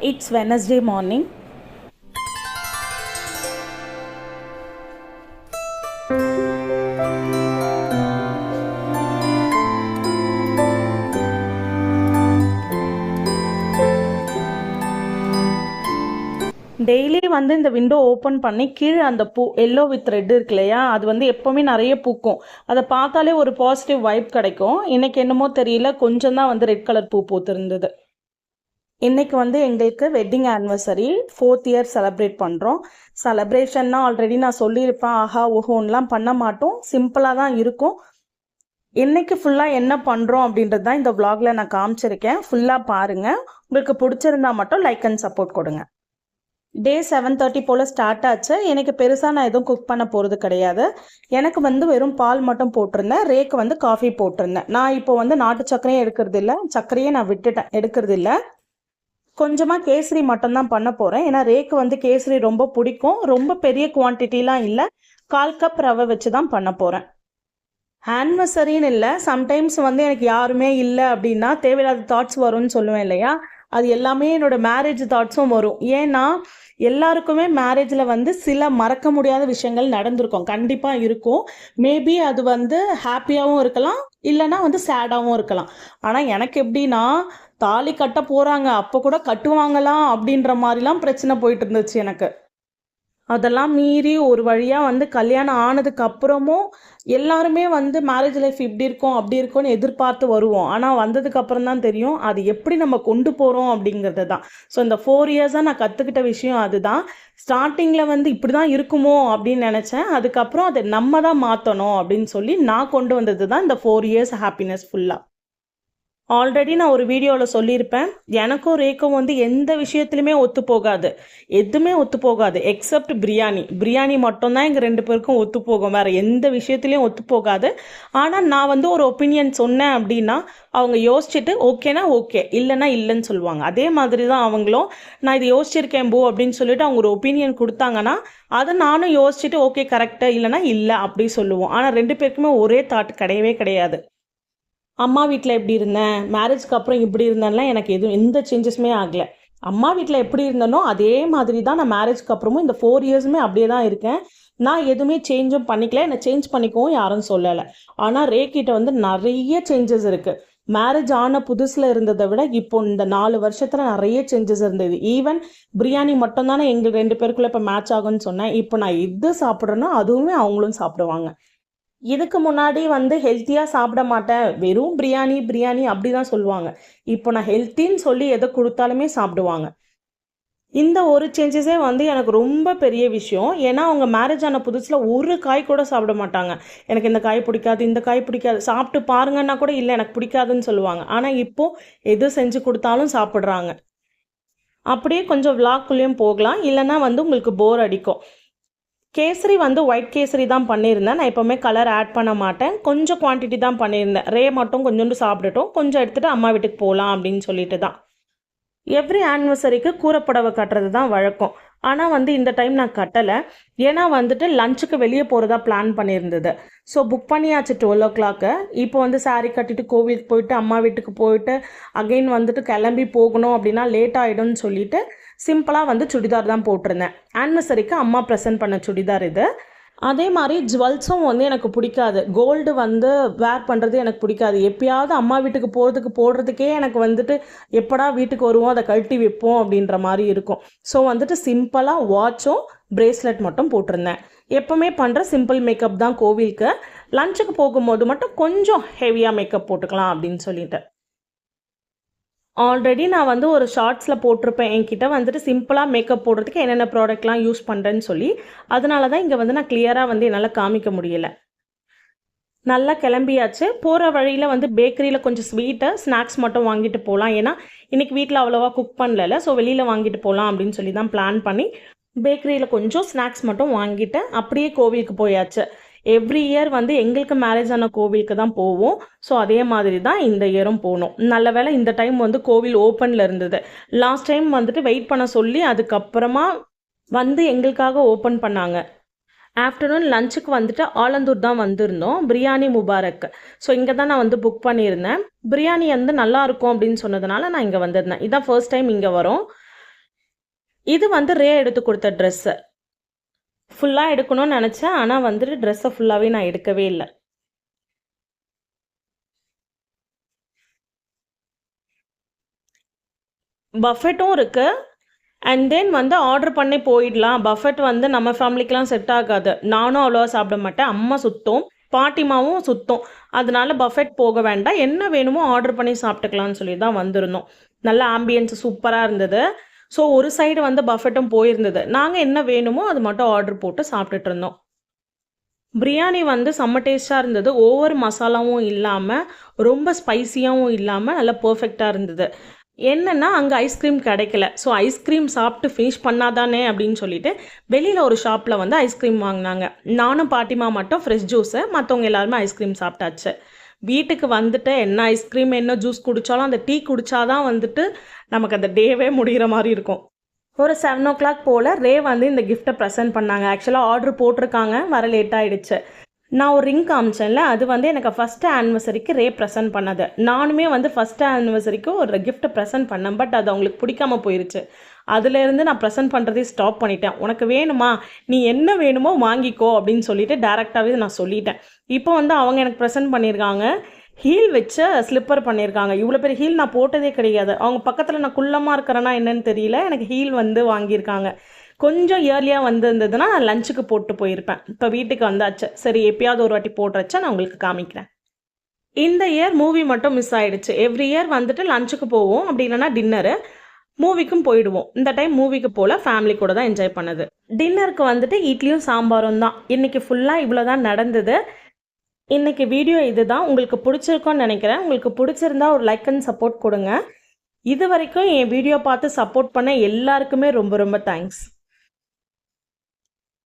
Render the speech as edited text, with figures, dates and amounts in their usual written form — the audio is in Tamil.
It's Wednesday morning. டெய்லி வந்து இந்த விண்டோ ஓப்பன் பண்ணி கீழே அந்த பூ எல்லோ வித் ரெட் இருக்கு இல்லையா, அது வந்து எப்போவுமே நிறைய பூக்கும். அதை பார்த்தாலே ஒரு பாசிட்டிவ் வைப் கிடைக்கும். இன்னைக்கு என்னமோ தெரியல, கொஞ்சம் தான் வந்து ரெட் கலர் பூ பூத்திருந்தது. இன்னைக்கு வந்து எங்களுக்கு wedding anniversary 4th year celebrate பண்ணுறோம். செலிப்ரேஷன்னா ஆல்ரெடி நான் சொல்லியிருப்பேன், ஆஹா ஓஹோன்லாம் பண்ண மாட்டோம், சிம்பிளாக தான் இருக்கும். இன்னைக்கு ஃபுல்லாக என்ன பண்ணுறோம் அப்படின்றது தான் இந்த vlogல நான் காமிச்சிருக்கேன். ஃபுல்லாக பாருங்கள். உங்களுக்கு பிடிச்சிருந்தா மட்டும் லைக் அண்ட் சப்போர்ட் கொடுங்க. டே 7:30 போல் ஸ்டார்ட் ஆச்சு. எனக்கு பெருசாக நான் எதுவும் குக் பண்ண போகிறது கிடையாது. எனக்கு வந்து வெறும் பால் மட்டும் போட்டிருந்தேன். ரேக்கு வந்து காஃபி போட்டிருந்தேன். நான் இப்போ வந்து நாட்டு சர்க்கரையும் எடுக்கிறது இல்லை, சர்க்கரையே நான் விட்டுட்டேன், எடுக்கிறது இல்லை. கொஞ்சமாக கேசரி மட்டும்தான் பண்ண போகிறேன். ஏன்னா ரேக்கு வந்து கேசரி ரொம்ப பிடிக்கும். ரொம்ப பெரிய குவான்டிட்டிலாம் இல்லை, 1/4 கப் ரவை வச்சு தான் பண்ண போகிறேன். ஆனிவர்சரின்னு இல்லை, சம்டைம்ஸ் வந்து எனக்கு யாருமே இல்லை அப்படின்னா தேவையில்லாத தாட்ஸ் வரும்னு சொல்லுவேன் இல்லையா, அது எல்லாமே என்னோட மேரேஜ் தாட்ஸும் வரும். ஏன்னா எல்லாருக்குமே மேரேஜில் வந்து சில மறக்க முடியாத விஷயங்கள் நடந்திருக்கும், கண்டிப்பாக இருக்கும். மேபி அது வந்து ஹாப்பியாகவும் இருக்கலாம், இல்லைனா வந்து சேடாகவும் இருக்கலாம். ஆனால் எனக்கு எப்படின்னா, தாலி கட்ட போகிறாங்க அப்போ கூட கட்டுவாங்களா அப்படின்ற மாதிரிலாம் பிரச்சனை போயிட்டு இருந்துச்சு எனக்கு. அதெல்லாம் மீறி ஒரு வழியாக வந்து கல்யாணம் ஆனதுக்கு அப்புறமும் எல்லாருமே வந்து மேரேஜ் லைஃப் இப்படி இருக்கும் அப்படி இருக்கும்னு எதிர்பார்த்து வருவோம். ஆனால் வந்ததுக்கு அப்புறம் தான் தெரியும் அது எப்படி நம்ம கொண்டு போகிறோம் அப்படிங்கிறது தான். ஸோ இந்த 4 இயர்ஸாக நான் கற்றுக்கிட்ட விஷயம் அதுதான். ஸ்டார்டிங்கில் வந்து இப்படி தான் இருக்குமோ அப்படின்னு நினச்சேன். அதுக்கப்புறம் அதை நம்ம தான் மாற்றணும் அப்படின்னு சொல்லி நான் கொண்டு வந்தது தான் இந்த 4 இயர்ஸ் ஹாப்பினஸ் ஃபுல்லாக. ஆல்ரெடி நான் ஒரு வீடியோவில் சொல்லியிருப்பேன், எனக்கும் ரேக்கும் வந்து எந்த விஷயத்துலையுமே ஒத்து போகாது, எதுவுமே ஒத்து போகாது எக்ஸப்ட் பிரியாணி மட்டும்தான் எங்கள் 2 பேருக்கும் ஒத்து போகும், வேறு எந்த விஷயத்துலையும் ஒத்து போகாது. ஆனால் நான் வந்து ஒரு ஒப்பீனியன் சொன்னேன் அப்படின்னா அவங்க யோசிச்சுட்டு ஓகேனா ஓகே, இல்லைன்னா இல்லைன்னு சொல்லுவாங்க. அதே மாதிரி தான் அவங்களும், நான் இதை யோசிச்சிருக்கேன் போ அப்படின்னு சொல்லிட்டு அவங்க ஒரு ஒப்பீனியன் கொடுத்தாங்கன்னா அதை நானும் யோசிச்சுட்டு ஓகே கரெக்டு, இல்லைனா இல்லை அப்படி சொல்லுவோம். ஆனால் 2 பேருக்குமே ஒரே தாட் கிடையவே கிடையாது. அம்மா வீட்டில் எப்படி இருந்தேன், மேரேஜ்க்கு அப்புறம் இப்படி இருந்தேன்லாம் எனக்கு எந்த சேஞ்சஸுமே ஆகலை. அம்மா வீட்டில் எப்படி இருந்தேனோ அதே மாதிரி தான் நான் மேரேஜ்க்கு அப்புறமும் இந்த 4 இயர்ஸுமே அப்படியே தான் இருக்கேன். நான் எதுவுமே சேஞ்சும் பண்ணிக்கல, என்னை சேஞ்ச் பண்ணிக்கவும் யாரும் சொல்லலை. ஆனால் ரேக்கிட்ட வந்து நிறைய சேஞ்சஸ் இருக்குது. மேரேஜ் ஆன புதுசில் இருந்ததை விட இப்போ இந்த 4 வருஷத்தில் நிறைய சேஞ்சஸ் இருந்தது. ஈவன் பிரியாணி மட்டும்தானே எங்கள் 2 பேருக்குள்ளே இப்போ மேட்ச் ஆகும்னு சொன்னேன். இப்போ நான் எது சாப்பிட்றேனோ அதுவுமே அவங்களும் சாப்பிடுவாங்க. இதுக்கு முன்னாடி வந்து ஹெல்த்தியாக சாப்பிட மாட்டேன், வெறும் பிரியாணி அப்படி தான் சொல்லுவாங்க. இப்போ நான் ஹெல்த்தின்னு சொல்லி எதை கொடுத்தாலுமே சாப்பிடுவாங்க. இந்த ஒரு சேஞ்சஸே வந்து எனக்கு ரொம்ப பெரிய விஷயம். ஏன்னா அவங்க மேரேஜ் ஆன புதுசில் ஒரு காய் கூட சாப்பிட மாட்டாங்க. எனக்கு இந்த காய் பிடிக்காது, இந்த காய் பிடிக்காது, சாப்பிட்டு பாருங்கன்னா கூட இல்லை எனக்கு பிடிக்காதுன்னு சொல்லுவாங்க. ஆனால் இப்போது எது செஞ்சு கொடுத்தாலும் சாப்பிட்றாங்க. அப்படியே கொஞ்சம் விளாக்குள்ளேயும் போகலாம், இல்லைன்னா வந்து உங்களுக்கு போர் அடிக்கும். கேசரி வந்து ஒயிட் கேசரி தான் பண்ணியிருந்தேன். நான் எப்போவுமே கலர் ஆட் பண்ண மாட்டேன், கொஞ்சம் குவான்டிட்டி தான் பண்ணியிருந்தேன். ரே மட்டும் கொஞ்சோண்டு சாப்பிட்டுட்டோம், கொஞ்சம் எடுத்துகிட்டு அம்மா வீட்டுக்கு போகலாம் அப்படின்னு சொல்லிட்டு தான். எவ்ரி ஆனிவர்சரிக்கு கூரைப்புடவை கட்டுறது தான் வழக்கம். ஆனால் வந்து இந்த டைம் நான் கட்டலை. ஏன்னா வந்துட்டு லஞ்சுக்கு வெளியே போகிறதா பிளான் பண்ணியிருந்தது. ஸோ புக் பண்ணியாச்சு 12 o'clock. இப்போ வந்து சாரீ கட்டிட்டு கோவிலுக்கு போயிட்டு அம்மா வீட்டுக்கு போயிட்டு அகெயின் வந்துட்டு கிளம்பி போகணும் அப்படின்னா லேட் ஆகிடும்னு சொல்லிட்டு சிம்பிளாக வந்து சுடிதார் தான் போட்டிருந்தேன். ஆனிவர்சரிக்கு அம்மா ப்ரெசென்ட் பண்ண சுடிதார் இது. அதே மாதிரி ஜுவல்ஸும் வந்து எனக்கு பிடிக்காது, கோல்டு வந்து வேர் பண்ணுறது எனக்கு பிடிக்காது. எப்பயாவது அம்மா வீட்டுக்கு போகிறதுக்கு போடுறதுக்கே எனக்கு வந்துட்டு எப்படா வீட்டுக்கு வருவோம் அதை கழட்டி வைப்போம் அப்படின்ற மாதிரி இருக்கும். ஸோ வந்துட்டு சிம்பிளாக வாட்சும் பிரேஸ்லெட் மட்டும் போட்டிருந்தேன். எப்போவுமே பண்ணுற சிம்பிள் மேக்கப் தான் கோவிலுக்கு. லஞ்சுக்கு போகும்போது மட்டும் கொஞ்சம் ஹெவியாக மேக்கப் போட்டுக்கலாம் அப்படின்னு சொல்லிட்டு. ஆல்ரெடி நான் வந்து ஒரு ஷார்ட்ஸில் போட்டிருப்பேன் என்கிட்ட வந்துட்டு சிம்பிளாக மேக்கப் போடுறதுக்கு என்னென்ன ப்ராடக்ட்லாம் யூஸ் பண்ணுறேன்னு சொல்லி. அதனால தான் இங்கே வந்து நான் கிளியராக வந்து என்னால் காமிக்க முடியலை. நல்லா கிளம்பியாச்சு. போகிற வழியில் வந்து பேக்கரியில் கொஞ்சம் ஸ்நாக்ஸ் மட்டும் வாங்கிட்டு போகலாம். ஏன்னா இன்றைக்கி வீட்டில் அவ்வளோவா குக் பண்ணல, ஸோ வெளியில் வாங்கிட்டு போகலாம் அப்படின்னு சொல்லி தான் பிளான் பண்ணி பேக்கரியில் கொஞ்சம் ஸ்நாக்ஸ் மட்டும் வாங்கிட்டு அப்படியே கோவிலுக்கு போயாச்சு. எவ்ரி இயர் வந்து எங்களுக்கு மேரேஜ் ஆன கோவிலுக்கு தான் போவோம். ஸோ அதே மாதிரி தான் இந்த இயரும் போனோம். நல்ல வேளை இந்த டைம் வந்து கோவில் ஓப்பனில் இருந்தது. லாஸ்ட் டைம் வந்துட்டு வெயிட் பண்ண சொல்லி அதுக்கப்புறமா வந்து எங்களுக்காக ஓப்பன் பண்ணாங்க. ஆஃப்டர்நூன் லஞ்சுக்கு வந்துட்டு ஆலந்தூர் தான் வந்திருந்தோம், பிரியாணி முபாரக். ஸோ இங்கே தான் நான் வந்து புக் பண்ணியிருந்தேன். பிரியாணி வந்து நல்லா இருக்கும் அப்படின்னு சொன்னதுனால நான் இங்கே வந்திருந்தேன். இதான் ஃபர்ஸ்ட் டைம் இங்கே வரோம். இது வந்து ரே எடுத்து கொடுத்த ட்ரெஸ்ஸு. ஃபுல்லாக எடுக்கணும்னு நினச்சேன், ஆனால் வந்துட்டு ட்ரெஸ்ஸை ஃபுல்லாகவே நான் எடுக்கவே இல்லை. பஃபெட்டும் இருக்குது. அண்ட் தென் வந்து ஆர்டர் பண்ணி போயிடலாம். பஃபெட் வந்து நம்ம ஃபேமிலிக்கெலாம் செட் ஆகாது. நானும் அவ்வளோவா சாப்பிட மாட்டேன். அம்மா சுத்தம், பாட்டிமாவும் சுத்தம். அதனால பஃபெட் போக வேண்டாம், என்ன வேணுமோ ஆர்டர் பண்ணி சாப்பிட்டுக்கலாம்னு சொல்லி தான் வந்திருந்தோம். நல்ல ஆம்பியன்ஸ் சூப்பராக இருந்தது. ஸோ ஒரு சைடு வந்து பஃபெட்டும் போயிருந்தது. நாங்கள் என்ன வேணுமோ அது மட்டும் ஆர்டர் போட்டு சாப்பிட்டுட்டு இருந்தோம். பிரியாணி வந்து செம்ம டேஸ்ட்டாக இருந்தது. ஒவ்வொரு மசாலாவும் இல்லாமல், ரொம்ப ஸ்பைசியாகவும் இல்லாமல் நல்லா பர்ஃபெக்டாக இருந்தது. என்னென்னா அங்கே ஐஸ்கிரீம் கிடைக்கல. ஸோ ஐஸ்கிரீம் சாப்பிட்டு ஃபினிஷ் பண்ணாதானே அப்படின்னு சொல்லிட்டு வெளியில் ஒரு ஷாப்பில் வந்து ஐஸ்கிரீம் வாங்கினாங்க. நானும் பாட்டிமா மட்டும் ஃப்ரெஷ் ஜூஸு, மற்றவங்க எல்லாருமே ஐஸ்கிரீம் சாப்பிட்டாச்சு. வீட்டுக்கு வந்துட்டு என்ன ஐஸ்கிரீம் என்ன ஜூஸ் குடித்தாலும் அந்த டீ குடித்தாதான் வந்துட்டு நமக்கு அந்த டேவே முடிகிற மாதிரி இருக்கும். ஒரு 7 o'clock போல் ரே வந்து இந்த கிஃப்ட்டை ப்ரெசென்ட் பண்ணாங்க. ஆக்சுவலாக ஆர்டர் போட்டிருக்காங்க, வர லேட் ஆகிடுச்சு. நான் ஒரு ரிங் காமிச்சேன்ல, அது வந்து எனக்கு ஃபஸ்ட்டு ஆனிவர்சரிக்கு ரே ப்ரெசென்ட் பண்ணது. நானுமே வந்து ஃபஸ்ட்டு ஆனிவர்சரிக்கு ஒரு கிஃப்ட்டை ப்ரெசென்ட் பண்ணேன். பட் அது அவங்களுக்கு பிடிக்காம போயிருச்சு. அதுலேருந்து நான் ப்ரெசென்ட் பண்ணுறதே ஸ்டாப் பண்ணிட்டேன். உனக்கு வேணுமா, நீ என்ன வேணுமோ வாங்கிக்கோ அப்படின்னு சொல்லிட்டு டேரெக்டாகவே நான் சொல்லிட்டேன். இப்போ வந்து அவங்க எனக்கு ப்ரெசென்ட் பண்ணியிருக்காங்க. ஹீல் வச்ச ஸ்லிப்பர் பண்ணியிருக்காங்க. இவ்வளோ பெரிய ஹீல் நான் போட்டதே கிடையாது. அவங்க பக்கத்தில் நான் குள்ளமாக இருக்கிறேன்னா என்னன்னு தெரியல, எனக்கு ஹீல் வந்து வாங்கியிருக்காங்க. கொஞ்சம் இயர்லியாக வந்திருந்ததுன்னா நான் லஞ்சுக்கு போட்டு போயிருப்பேன். இப்போ வீட்டுக்கு வந்தாச்சு, சரி எப்பயாவது ஒரு வாட்டி போடுறச்சா நான் உங்களுக்கு காமிக்கிறேன். இந்த இயர் மூவி மட்டும் மிஸ் ஆகிடுச்சு. எவ்ரி இயர் வந்துட்டு லஞ்சுக்கு போவோம், அப்படி இல்லைன்னா டின்னரு, மூவிக்கும் போயிடுவோம். இந்த டைம் மூவிக்கு போல் ஃபேமிலி கூட தான் என்ஜாய் பண்ணது. டின்னருக்கு வந்துட்டு இட்லியும் சாம்பாரும் தான். இன்றைக்கி ஃபுல்லாக இவ்வளோ தான் நடந்தது. இன்றைக்கி வீடியோ இதுதான். உங்களுக்கு பிடிச்சிருக்கோன்னு நினைக்கிறேன். உங்களுக்கு பிடிச்சிருந்தா ஒரு லைக் அண்ட் சப்போர்ட் கொடுங்க. இது வரைக்கும் என் வீடியோ பார்த்து சப்போர்ட் பண்ண எல்லாருக்குமே ரொம்ப ரொம்ப தேங்க்ஸ்.